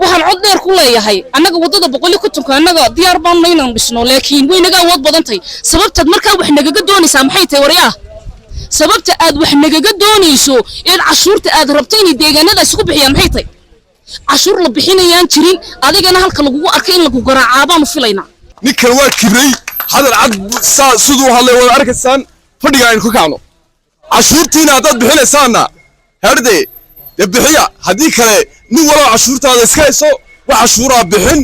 waxaan cod dheer ku leeyahay annaga wadada 150 annaga diyaar baan inaan dhisno laakiin way naga awood badantay sababtad markaa wax nagaga doonaysaa maxay tahay wariyaha sababta aad wax nagaga doonayso in cashuurta aad rabto in deegaanada isku bixiyaan maxay tahay cashuur la bixinayaan jirin adigana halka lagu arkay in lagu garaacabaan filayna ninkan waa kibray hadal cad sidoo hadlay wada arkaysaan fadhiga aan ku kacno cashuurtiina dad bixinaysaana herde bixiya hadii kale nin walaal cashuurtaada iska hayso wax cashuura bixin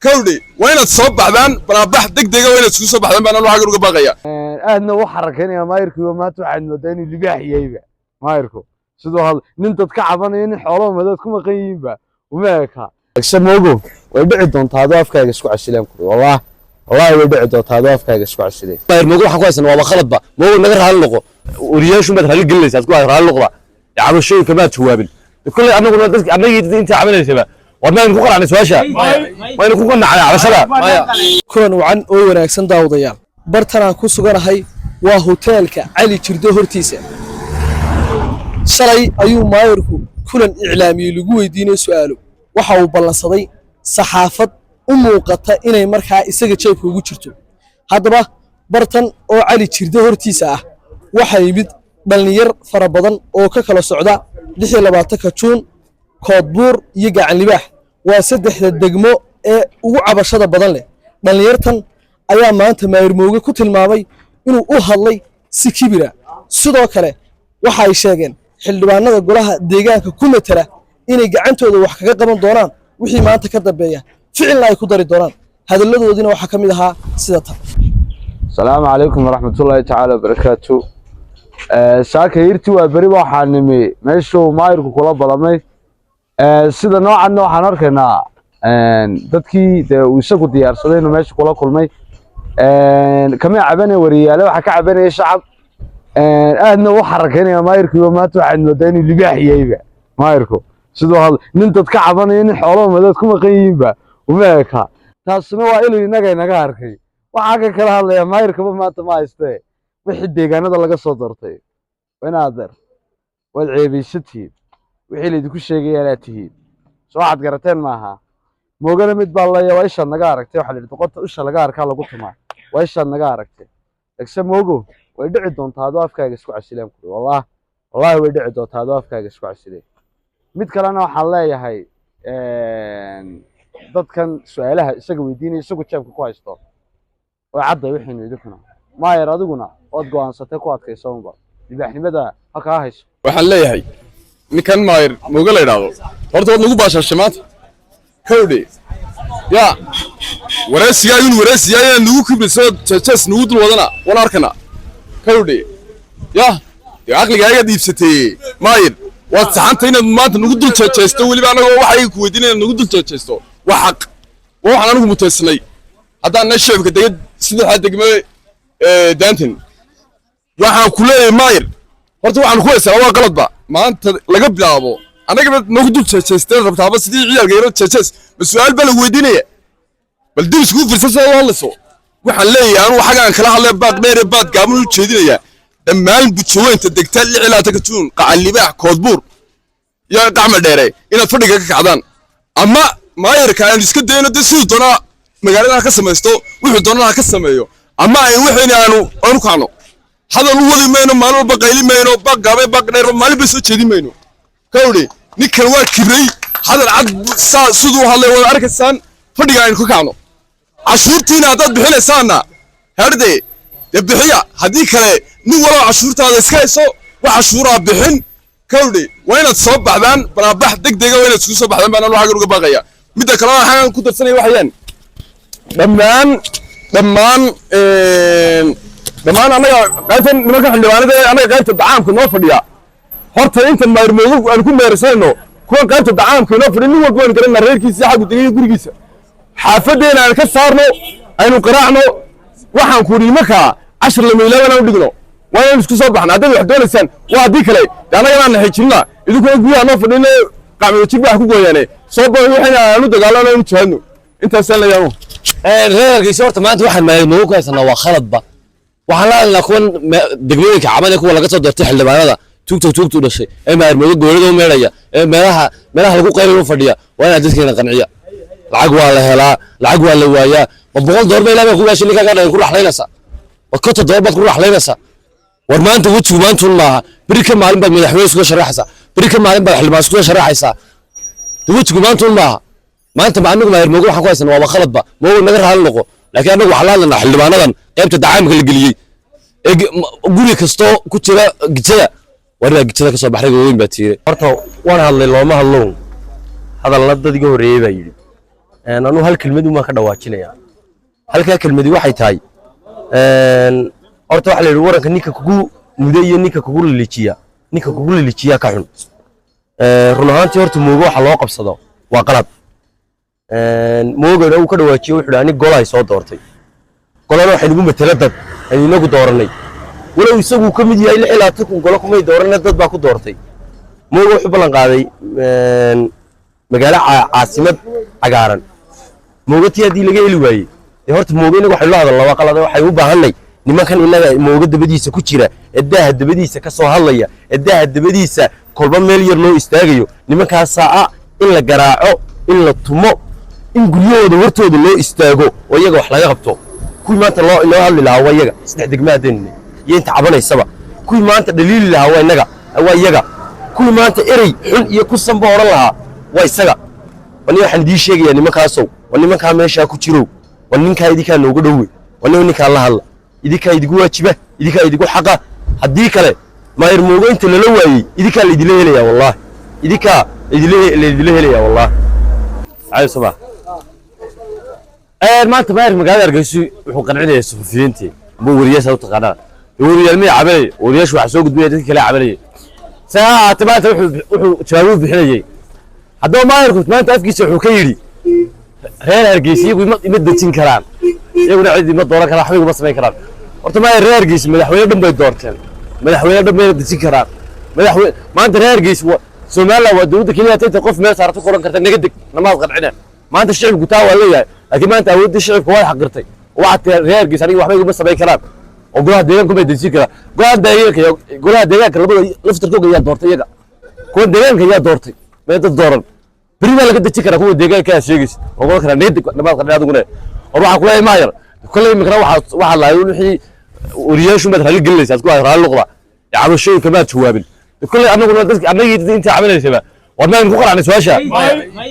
kawdhi waa inaad soo baxdaan barabax degdega waa inaad isku soo baxdaan baan waxa uga baaqaya aadna wax xarakeynaya maayirku maanta waxaan moodaa inuu libaax yahayba maayirku sidoo hal nin dad ka cabanaya in xoolo madad ku maqan yihiinba uma eka samoogo way dhici doontaa afkaaga isku casileen ku wallahi way dhici doontaa afkaaga isku casileen maayir moogo waxa ku haysan waa khaladba moogo naga raali noqo ورياش ما تخلي قليس هتقول هذا اللغة يعمل شيء كمان توابل كل أنا أنت عملنا سبا وما نقول عن سواشا ما نقول على سبا كون وعن أول أكسن داوديان برتنا كوسجنا هاي وهوتيلك علي تردو هرتيسة شري أيو ما يركو كل إعلامي لجوه دين سؤاله وحاو بالصدي صحافة وقتها إنه مركها إسقى شيء وجرته هذا برتن أو علي تردو هرتيسة waxay yimid dhalinyar fara badan oo ka kala socda 26 Juun Koodbuur iyo Gacan Libaax waa saddexda degmo ee ugu cabashada badan leh dhalinyartan ayaa maanta maayir mooge ku tilmaamay inuu u hadlay si kibira sidoo kale waxay sheegeen xildhibaanada golaha deegaanka ku metela inay gacantooda wax kaga qaban doonaan wixii maanta ka dambeeya ficil ay ku dari doonaan hadaladoodina waxa kamid ahaa sida tan السلام عليكم ورحمة الله تعالى وبركاته ساكيرتي وبري وحنمي ماشو مايركو كلا بلامي سيدا نوعا نوعا نركنا dadkii uu isagu diyaarsaday inuu meesha kula kulmay kama cabanay wariyaale waxa ka cabanay shacab aadna wax xarakeynaya maayirku maanta waxaan moodaa inuu libaax yahayba maayirku sidoo hal nin dad ka cabanay in xoolo madad ku maqan yihiinba uma eka taasna waa inuu inaga arkay waxa kala hadlaya maayirka maanta ma haystay wixii deegaanada laga soo doortay wanaadir wad ceebisatid wixii leeyahay sheegayaan aatihiin soo cad garateen maaha moogana mid baa la yahay isha naga aragtay waxa la yiraahdo qofta isha laga arkaa lagu tumaa waa isha naga aragtay laakiin moogo way dhici doontaa afkaaga isku casileen ku wallahi way dhici doontaa afkaaga isku casileen mid kalena waxa leeyahay dadkan su'aalaha isaga weydiinay isagu jeebka ku haysto وعدّ وحين يدفنا ما يرادقنا أدقوا ستكوا كيسونبا لبحني هكا هايش وحلي هاي نكان ماير موجل يراغو هرتو نقول باشا الشمات كودي يا وراسي يا نوكي بسود تشس نود الوضنا ولا أركنا كودي يا عقلي جاي ديب ستي ماير واتسحنتين ما نقول تشستو واللي بأنا وحي كويدين نقول تشستو وحق وحنا نقول متسني هذا النشأ كده سيد حد جماعة دانتن waxaan ku leeyahay maayir horta waxaan ku haysaa waa qalad ba maanta laga bilaabo anaga naqdu jeesteen rabtaaba sidii ciyalka yaro jees su'aal bal weydiinaya bal dib isku firsasay walaso waxaan leeyahay anu xagaan kala hadlay baad dheer baad gaamun u jeedinaya dhammaan bujoweynta degta 26 Juun Gacan Libaax Koodbuur ya gacma dheere inaad fadhiga ka kacdaan ama maayirka aan iska dayno sidoo doona magaalada ka sameesto wuxuu doonaa ka sameeyo ama ay wixii aanu kaano hadal u wadi meeno maalmo baqayli meeno baqabe baqdheer maalmo soo jeedi meeno kawdhi ninkan waa kibray hadal cad sidoo hadlay wada arkaysaan fadhiga aan ku kacno cashuurtiina dad bixinaysaana herde bixiya hadii kale nin walaal cashuurtaada iska hayso wax cashuura bixin kawdhi waa inaad soo baxdaan barabax degdega waa inaad isku soo baxdaan baan waxa uga baaqaya mid kale waxaan ku darsanay waxyaan dhammaan anaga qaybtan nimanka xildhibaanada anaga qaybta dacaamka noo fadhiya horta inta maarmoodo aan ku meersayno kuwa qaybta dacaamka noo fadhiya nin walba aan garanaa reerkiisa xaq u degay gurigiisa xaafadeena aan ka saarno aynu qaraacno waxaan ku yiri marka 10 lameeylaana u dhigno waa in isku soo baxna hadii wax doonaysaan waa hadii kale anaga aan xijirna idinku gudaha noo fadhino qacmo jib wax ku gooyane soo baa waxayna aanu dagaalano in jaadno intaas la yaabo reerkiisa horta maanta waxaan maayirmoogo ku haysanaa waa khaladba waxaan la hadlaa kuwan degmooyinka cabanaya kuwa laga soo doortay xildhibaanada tuugtu dhashay ee maayirmoogo goolada u meelaya ee meelaha lagu qayrayo fadhiya وانا dadkeena qanciya lacag waa la helaa lacag waa la waayaa ma $100 ba ilaa ku gaashay ninka ka dhayn ku raxleynaysa wa $50 baad ku raxleynaysa war maanta wajigu maanta maaha bari ka maalin baad madaxweyne soo sharaxaysa bari ka maalin baad xildhibaan soo sharaxaysa wajigu maaha maanta ma anagu maayir moogo waxaan ku haysan waa khalad ba moogo naga raali noqo laakiin anagu waxaan laadnaa xildhibaanadan qaybta dacaamka la geliyay guri kasto ku jira gijada warna gijada ka soo baxray weyn baa tiiray horta waan hadlay looma hadloon hadalna dad iga horeeyay baa yiri anu hal kelmad uma ka dhawaajinaya halka kelmadi waxay tahay horta waxa la yiri waranka ninka kugu muday iyo ninka kugu lilijiya ka xun run ahaantii horta moogo waxa loo qabsado waa qalad moogana uu ka dhawaajiyo wuxuu dhaani golay soo doortay golana waxa lagu matala dad ay inagu dooranay walow isagu ka mid yahay ilaa tan golo kumay dooranay dad baa ku doortay moogo wuxuu ballan qaaday magaalo caasimad cagaaran moogatii hadii laga heli waayay horta moogo inagu waxa loo hadalaa waa qalad waxay u baahanay nimankan inaga moogo dabadiisa ku jira eedaha dabadiisa ka soo hadlaya eedaha dabadiisa kolba meel yar loo istaagayo nimankaas saa in la garaaco in la tumo in guryahooda hortooda loo istaago oo iyaga wax laga qabto kuwii maanta loo hadli lahaa waa iyaga saddex degmaadeen iyo inta cabanaysaba kuwii maanta dhaliili lahaa waa inaga waa iyaga kuwii maanta erey xun iyo ku sanba oran lahaa waa isaga wani waxaan idii sheegayaa nimankaasow waa nimankaa meeshaa ku jirow waa ninkaa idinkaa noogu dhowe waa ninkaa la hadla idinkaa idigu waajiba idinkaa idigu xaqa haddii kale maayir moogo inta lala waayey idinkaa laydila helayaa wallaahi idinkaa laydila helayaa wallaahi عايز صباح maanta maayir magaalada Hargeysa wuxuu qancinayaa suxufiyiintii buu wariyaysa u taqaanaa wariyalmay cabalay wariyash waxa soo gudbiyay dadka kale cabalay saacad maanta wuxuu jawaab bixinayay haddaba maayirku maanta afkiisa wuxuu ka yiri reer Hargeysa ima dajin karaan iyaguna cid ima dooran karaan waxba ma sameyn karaan horta maayir reer Hargeysa madaxweyne dhan bay doorteen madaxweyne dhan bay dajin karaan madaxweyne maanta reer Hargeysa Soomaaliya waa dawladda kaliya inta qof meel saarto qoran karta naga dig namaad qancina maanta shacabku taa waa leeyahay laakiin maanta awoodda shacabku waa xaqirtay waxa reer Hargeysa aniga waxba uma sameyn karaan oo golaha deegaanka ma dajin karaan golaha deegaanka labada laftirkooda ayaa doortay iyaga kuwa deegaanka ayaa doortay meel dad dooran bari baa laga dajin karaa kuwa deegaanka ayaa sheegaysa oo gobolka naga dig namaad qancina aduguna oo waxa kula imaayar kulay imikana waxa la wixii wariyaashu mad hal gelinaysa ku raali noqda cabashooyinka ma jawaabin كل أنا قلنا دك أنا يجي أنت عملنا سبا وما نكون على سواشة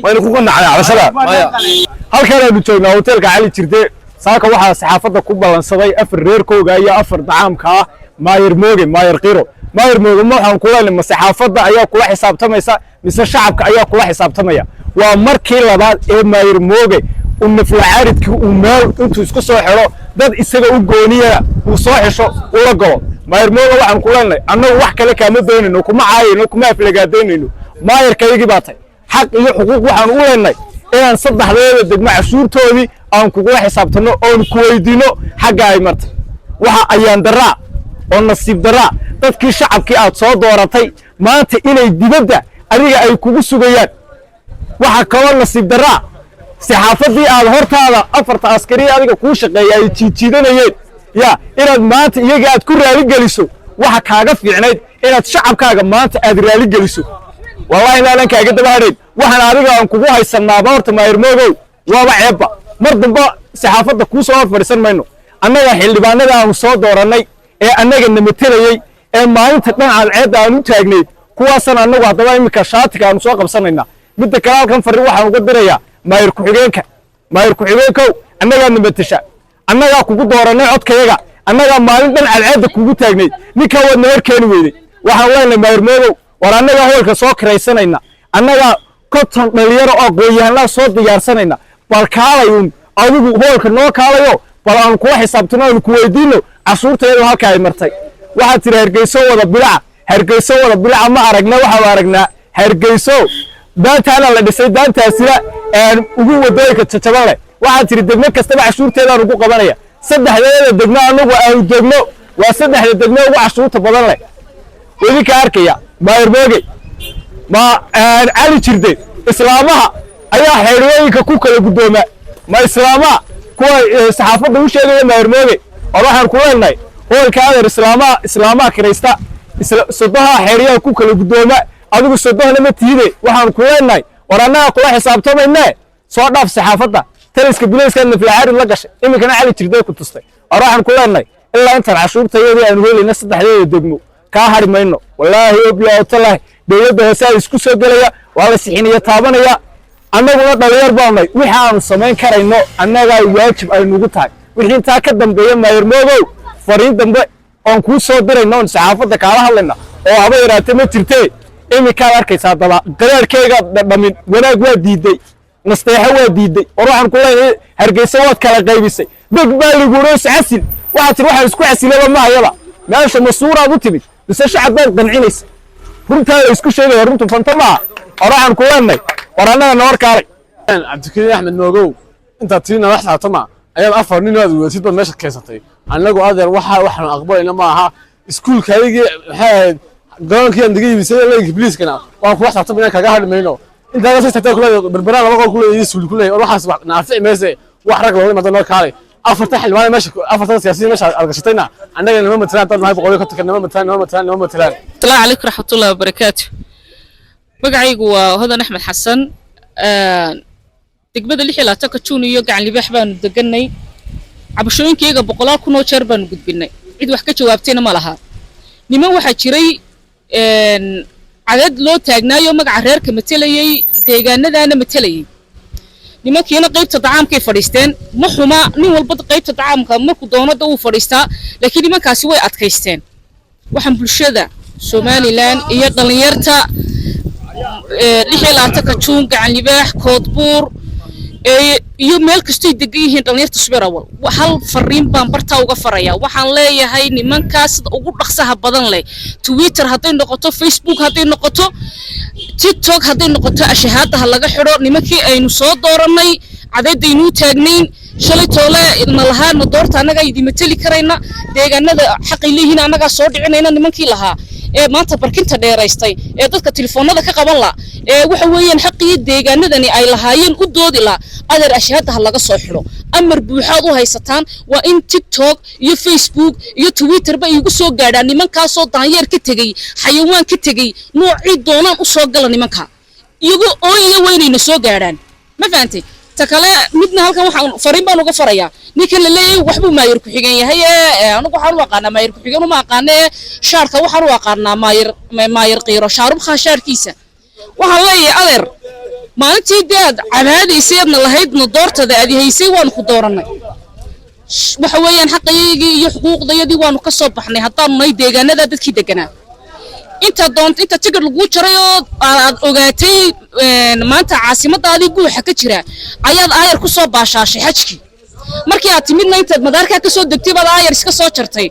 ما نكون على سبا هل كان بتوعنا هوتيل كعلي تردي ساكا واحد صحافة كوبا لانصدي أفر ريركو جاي أفر دعام كا ما يرموجي ما يرقيرو ما يرموجي ما هنقول لما صحافة أيها كل حساب تميسا مثل الشعب كأيها كل حساب تميا ومركي لبعض إيه ما يرموجي ومن في العارض ومال أنتوا يسقطوا حلو ده إستجا وجونية وصاحشوا ورجعوا ما يرموه waxaan ku leenahay annagu wax kale kaama doonayno kuma caayino kuma aflagaadeynayno maayirka yigi baatay xaq iyo xuquuq waxaan u leenahay inaan saddexdeeda degmo cashuurtoodii aan kugu xisaabtano oo ku weydiino xagga ay martay waxa ayaan daraa oo nasiib daraa dadkii shacabkii aad soo dooratay maanta inay dibadda adiga ay kugu sugayaan waxa kale nasiib daraa saxaafadii aad hortaada afarta askari adiga ku shaqeeyay ay jiidanayeen يا إن مانت يجي أتكون رالي جلسوا واحد كاغا في عناد إن الشعب كاغا مانت أدرالي جلسوا والله إن أنا كاغا دبارين واحد عارض عن كوبا يسمى بارت ما يرموه وابا عبا مرض با صحافة دكوس أو فرسان منه أنا يا حلي بانا ده مصاد وراني أنا جن متلي ما أنت تنا على العيد أنا تاجني كواسنا أنا واحد واي مكشات كان مساق بسننا بدك كلام كان فري واحد مقدر يا ما يركحينك أنا جن متشا annaga kugu dooranay codkayga annaga maalin dhan alcaada kugu taagnay ninka wadna warkeen weeyay waxaan leenahay mayrmoodo war annaga hoolka soo kiraysanayna annaga konton dhalinyaro oo gooyaan la soo diyaarsanayna bal kaalayun adigu hoolka noo kaalayo bal aan ku xisaabtano aan ku weydiino cashuurteedu halka ay martay waxa tiri Hargeysa wada bilac ma aragna waxa aragnaa Hargeysa daantaana la dhisay daantaasina aan ugu wadooyinka jajaban waxa tiri degmo kastaba cashuurteeda ugu qabanaya saddexdeeda degmo anagu aan degmo waa saddexda degmo ugu cashuurta badan leh wadi ka arkaya maayirmooge ma aan cali jirde islaamaha ayaa xeerooyinka ku kala gudoomaa ma islaamaha kuwa saxaafadda u sheegaya maayirmooge waxaan ku leenahay hoolka adeer islaamaha kiraysta sodoha xeeriyaha ku kala gudoomaa adigu sodohna ma tiide waxaan ku leenahay ورنا كل حساب تمنا soo dhaaf saxaafadda taliska bilayska fi caarid la gashay imikana cali jirday ku tustay araxan ku leenay ilaa inta cashuurtayada aan helayna saddexdeeda degmo ka harimayno wallahi obiyo talahay dawladda hoose isku soo galaya waa la sixiniyo taabanaya annaguna dhalinyar baanay wixii aan samayn karayno annaga waajib ay nagu tahay wixii inta ka dambeeya maayir moogow fariin dambe aan ku soo dirayno saxaafadda kala hadlayna oo haba yaraatay ma jirtay imika arkaysa daba qaraarkayga dhamin wanaag waa diiday nasteexa waa diiday waxaan ku leeyahay hargeysa waad kala qaybisay dad baa lagu roos casil waxaan isku casilaba ma hayaba meesha masuuraad u timid bise shacabad qancinaysa runtaa isku sheegay runtu fantama waxaan ku leenay waranaga noor kaalay cabdikariin axmed noogow inta tiina wax saatama ayaan afar nin aad weesid bad meesha keysatay anagu adeer waxaan aqbalayna ma aha iskuulkayga waxay goonkii aan digay bisay leeyahay bliiskana waan ku wax saatama kaga hadmayno inta la saxtay kulay barbaraan laba qol kulay suul kulay waxaas naafic meesay wax rag loo imaado kaalay afarta xilmaan meesha afarta siyaasiyiin meesha algashatayna annaga nima matalaan dad mahay boqol ka takanama matalaan السلام عليكم ورحمة الله وبركاته magacaygu waa hodan axmed xasan degmada 6 ka juuniyo gacan libaax baanu deganay cabashooyinkayga 100 kun oo jeer baanu gudbinay cid wax ka jawaabtayna ma laha niman waxa jiray cadad loo taagnaayo magaca reerka matelayay deegaanadana matelayay nimankiina qaybta dacaamkay fadhiisteen ma xuma nin walba qaybta dacaamka markuu doonada uu fadhiistaa laakiin nimankaasi way adkaysteen waxaan bulshada Somaliland iyo dhalinyarta 6 ka juun gacan libaax koodbuur iyo meel kastoo degan yihiin dhalinyarta Subeerawal hal fariin baan bartaa uga faraya waxaan leeyahay nimankaas ugu dhaqsaha badan leh Twitter haday noqoto Facebook haday noqoto TikTok haday noqoto ashahadaha laga xiro nimankii aynu soo dooranay cadaydeenu taagnayn shalay toole idna lahaana doorta anaga idima tali karayna deegaanada xaqi leeyihiin anaga soo dhicinayna nimankii lahaa maanta barkinta dheeraystay dadka telefoonada ka qaban la waxa weeyaan xaqii deegaanadani ay lahaayeen u doodi la adeer ashahadaha laga soo xiro amar buuxaad u haysataan waa in TikTok iyo Facebook iyo Twitter ba igu soo gaadhaan nimankaas oo daanyeer ka tagay xayawaan ka tagay noocii doonaan u soo gala nimanka iyagu oo iyo weynayna soo gaadhaan ma fahamtay takale midna halkan waxaan fariin baan uga farayaa ninka la leeyahay waxbu maayir ku xigan yahay anigu waxaan u aqaanaa maayir ku xigan uma aqaanee shaarka waxaan u aqaanaa maayir qiiro shaarub khashaarkiisa waxaan leeyahay adeer maalintii daad cabaadayseedna lahaydna doortada aad haysay waan ku dooranay waxa weeyaan xaqaygii iyo xuquuqdayadii waanu ka soo baxnay haddaan nay deegaanada dadkii deganaa inta doonta inta tigir lagu jaray oo aad ogaatay maanta caasimadaadii buuxa ka jira ayaad aayar ku soo baashaashay xajkii markii aad timidna intaad madaarka ka soo degtay baad aayar iska soo jartay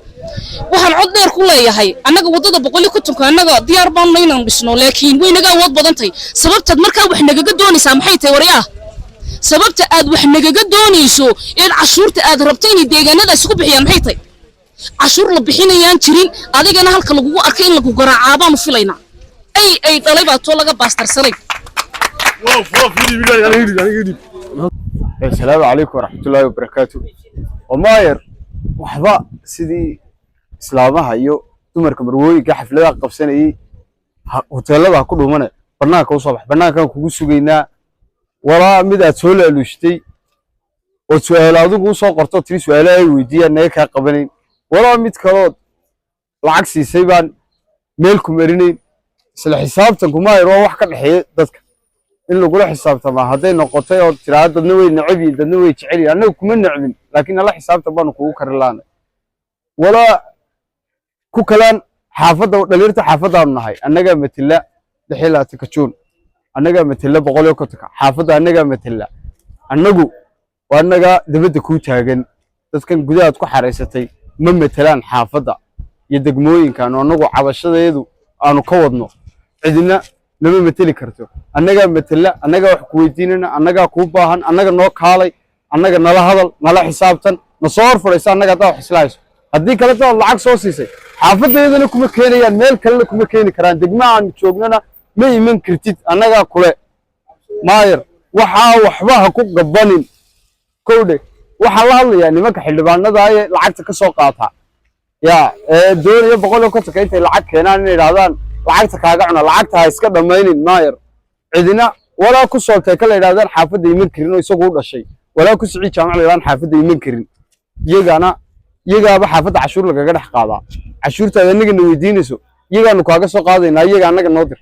waxaan cod dheer ku leeyahay annaga wadada 150 annaga diyaar baan inaan dhisno laakiin way naga wad badantay sababtad markaa wax nagaga doonaysaa maxay tahay wariyaha sababta aad wax nagaga doonayso in cashuurta aad rabtay in deegaanada isku bixiyaan maxay tahay cashuur la bixinayaan jirin adigana halka lagu arkay in lagu garaacabaan u filayna ay dhalay baa too laga baastarsanay السلام عليكم ورحمة الله وبركاته وماير وحبا سيدي إسلامها يو دمرك مروي كحفلة قبسنا إيه وتلبها كله منا برناك وصبح برناك كوسو جينا ورا مدة سؤال لوشتي وسؤال هذا كوسو قرطة تري سؤال ويدي أنك قبلين ورا مد كلاد العكس يسيبان ميلكم مرينين سلا حسابتكم ماير وواحد كان حياة ضدك in lagu la xisaabtama haday noqotay oo tiraado dadna way nacibi dadna way jecel anagu kuma nacbin laakiin la xisaabta baan kugu karilaan wala ku kalaan xaafada dhaliirta xaafadaan nahay annaga matila 6 ka juun annaga matila 100 ka taka xaafada annaga matila annagu waa annaga dibadda ku taagan dadkan gudaha ku xareysatay ma matalaan xaafada iyo degmooyinkan annagu cabashadeedu aanu ka wadno cidina lama matali karto annaga matala annaga wax ku weydiinana annaga ku baahan annaga noo kaalay annaga nala hadal nala xisaabtan na soo horfuraysa annaga taa wax islaayso haddii kale taa lacag soo siisay xaafadeedana kuma keenayaan meel kale kuma keeni karaan degma aan joognana ma iman kartid annaga kule maayir waxa waxba ha ku gabanin kowde waxa la hadlayaa nimanka xildhibaanada ay lacagta ka soo qaata ya dooniyo 100 ka taka intay lacag keenaan inay yiraahdaan lacagta kaaga cuna lacagta iska dhameeynin maayir cidina walaa ku sooltay kala yidhahdaan xaafadda iman karin oo isagu u dhashay walaa ku sicii jaamac la yidhahdaan xaafadda iman karin iyagaaba xaafadda cashuur lagaga dhex qaadaa cashuurtaada annagana weydiinayso iyagaanu kaaga soo qaadaynaa iyaga annaga noo dir